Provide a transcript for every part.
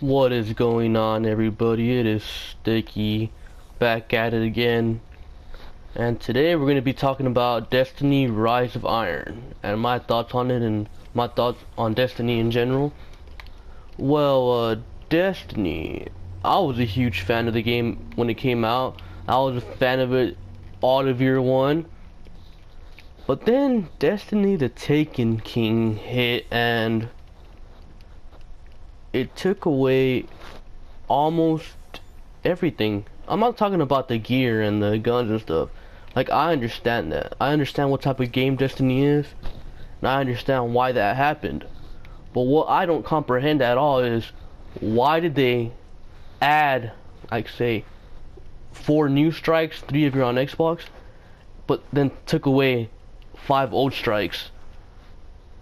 What is going on, everybody? It is Sticky back at it again, and today we're going to be talking about Destiny Rise of Iron and my thoughts on it and my thoughts on Destiny in general. Destiny, I was a huge fan of the game when it came out. I was a fan of it all of year one, but then Destiny the Taken King hit and it took away almost everything. I'm not talking about the gear and the guns and stuff. Like, I understand that. I understand what type of game Destiny is, and I understand why that happened. But what I don't comprehend at all is why did they add, like, say, 4 new strikes, 3 if you're on Xbox, but then took away 5 old strikes?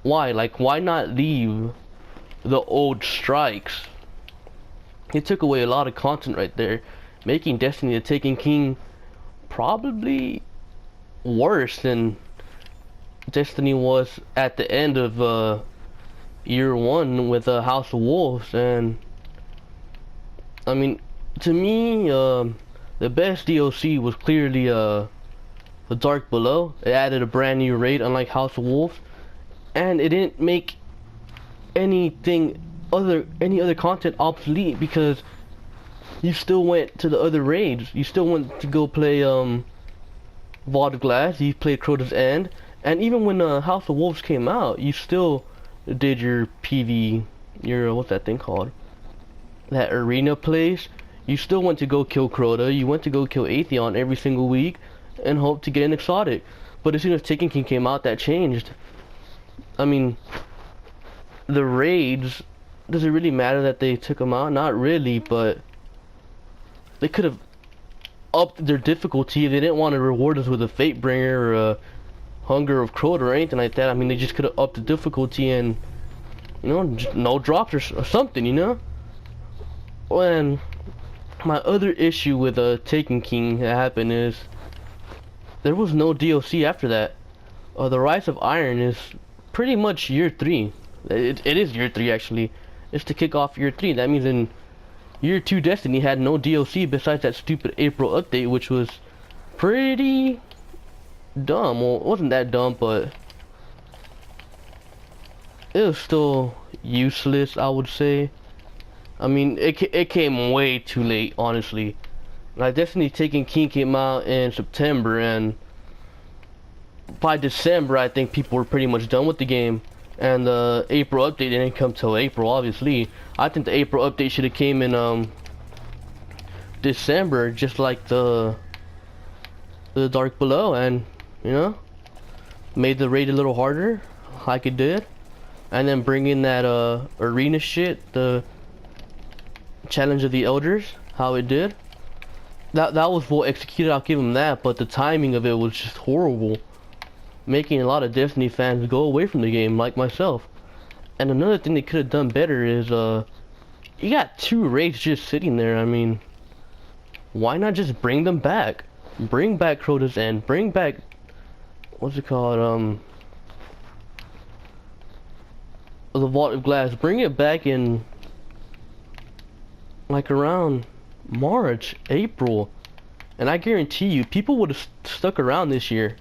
Why? Like, why not leave the old strikes? It took away a lot of content right there, making Destiny the Taken King probably worse than Destiny was at the end of year one with House of Wolves. And I mean, to me, the best DLC was clearly the Dark Below. It added a brand new raid, unlike House of Wolves, and it didn't make any other content obsolete, because you still went to the other raids. You still went to go play Vault of Glass. You played Crota's End, and even when House of Wolves came out, you still did your PV, your what's that thing called? That arena place. You still went to go kill Crota. You went to go kill Atheon every single week and hope to get an exotic. But as soon as Taken King came out, that changed. I mean, the raids, does it really matter that they took them out? Not really, but they could have upped their difficulty if they didn't want to reward us with a Fatebringer or a Hunger of Crota or anything like that. I mean, they just could have upped the difficulty and, you know, just no drops or something, you know? And my other issue with Taken King that happened is there was no DLC after that. The Rise of Iron is pretty much year 3. It is year 3 actually. It's to kick off year 3. That means in year 2 Destiny had no DLC besides that stupid April update, which was pretty dumb. Well, it wasn't that dumb, but it was still useless, I would say. I mean, it came way too late, honestly. Like, Destiny Taken King came out in September, and by December I think people were pretty much done with the game. And the April update didn't come till April, obviously. I think the April update should have came in December, just like the Dark Below, and, you know, made the raid a little harder, like it did. And then bring in that arena shit, the Challenge of the Elders, how it did. That was well executed, I'll give them that, but the timing of it was just horrible, making a lot of Destiny fans go away from the game, like myself. And another thing they could have done better is, you got 2 raids just sitting there. I mean, why not just bring them back? Bring back Crota's End, bring back, what's it called, the Vault of Glass. Bring it back in, like, around March, April, and I guarantee you, people would have stuck around this year.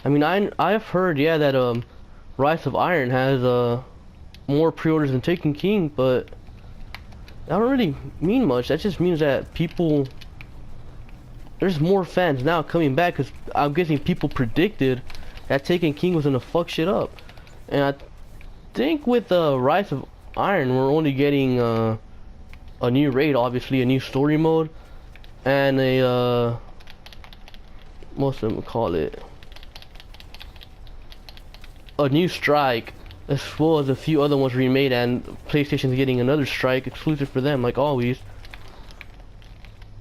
I mean, I've heard, yeah, that Rise of Iron has more pre-orders than Taken King, but that don't really mean much. That just means that people, there's more fans now coming back, because I'm guessing people predicted that Taken King was gonna fuck shit up. And I think with Rise of Iron, we're only getting a new raid, obviously, a new story mode, and a most of them call it a new strike, as well as a few other ones remade, and PlayStation's getting another strike exclusive for them, like always.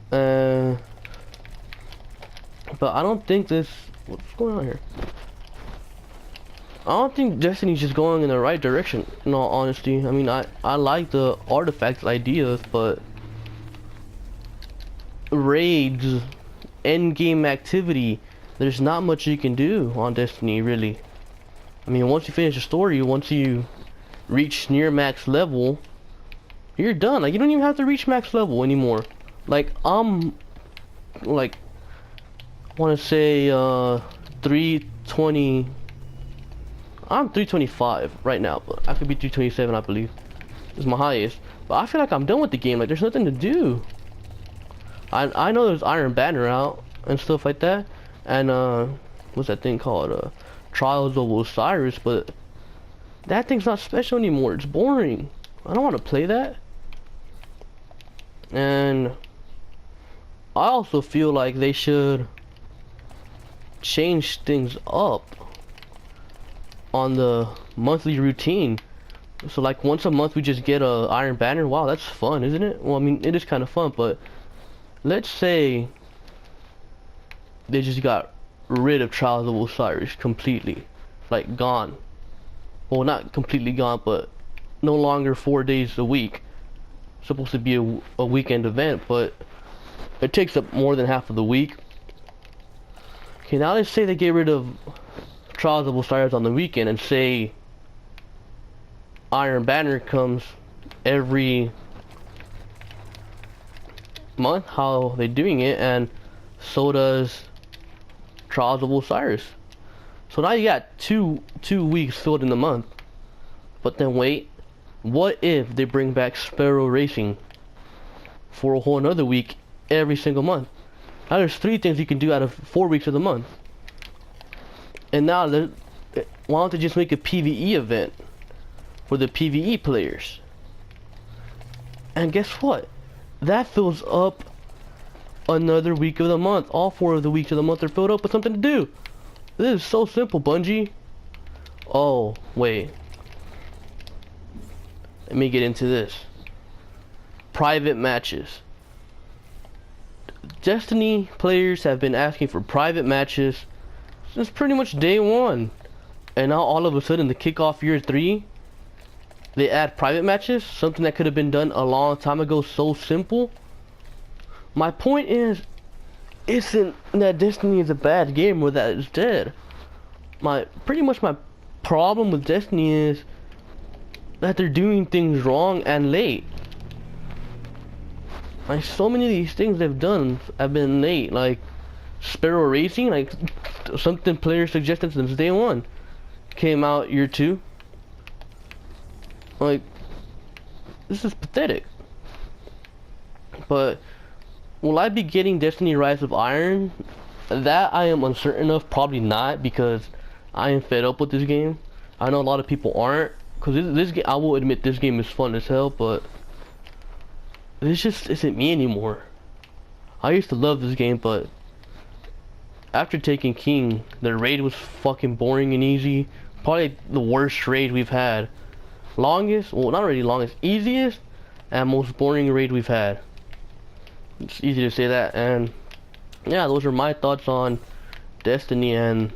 But I don't think this, what's going on here? I don't think Destiny's just going in the right direction, in all honesty. I mean, I like the artifacts ideas, but raids, end game activity, there's not much you can do on Destiny, really. I mean, once you finish the story, once you reach near max level, You're done. Like, you don't even have to reach max level anymore. Like, I'm like, I want to say 320. I'm 325 right now, but I could be 327, I believe. It's my highest. But I feel like I'm done with the game. Like, there's nothing to do. I know there's Iron Banner out and stuff like that, and what's that thing called? Trials of Osiris, but that thing's not special anymore. It's boring. I don't want to play that. And I also feel like they should change things up on the monthly routine. So like once a month we just get a Iron Banner. Wow, that's fun, isn't it? Well, I mean, it is kind of fun, but let's say they just got rid of Trials of Osiris completely. Like gone. Well, not completely gone, but no longer 4 days a week. It's supposed to be a weekend event, but it takes up more than half of the week. Okay, now let's say they get rid of Trials of Osiris on the weekend and say Iron Banner comes every month. How are they doing it? And so does Trials of Osiris. So now you got two weeks filled in the month. But then wait, what if they bring back Sparrow Racing for a whole another week every single month? Now there's 3 things you can do out of 4 weeks of the month. And now why don't they just make a PvE event for the PvE players? And guess what? That fills up another week of the month. All 4 of the weeks of the month are filled up with something to do. This is so simple, Bungie. Oh, wait. Let me get into this. Private matches. Destiny players have been asking for private matches since pretty much day 1. And now all of a sudden, the kickoff year 3, they add private matches. Something that could have been done a long time ago. So simple. My point is, isn't that Destiny is a bad game or that it's dead. Pretty much my problem with Destiny is that they're doing things wrong and late. Like, so many of these things they've done have been late. Like Sparrow Racing, like something players suggested since day 1, came out year 2. Like, this is pathetic. But will I be getting Destiny Rise of Iron? That I am uncertain of. Probably not, because I am fed up with this game. I know a lot of people aren't, because this game, I will admit, this game is fun as hell, but this just isn't me anymore. I used to love this game, but after taking King, the raid was fucking boring and easy. Probably the worst raid we've had. Longest, well, not really longest, easiest and most boring raid we've had. It's easy to say that. And yeah, those are my thoughts on Destiny and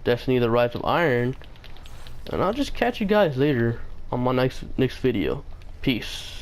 Destiny the Rise of Iron. And I'll just catch you guys later on my next video. Peace.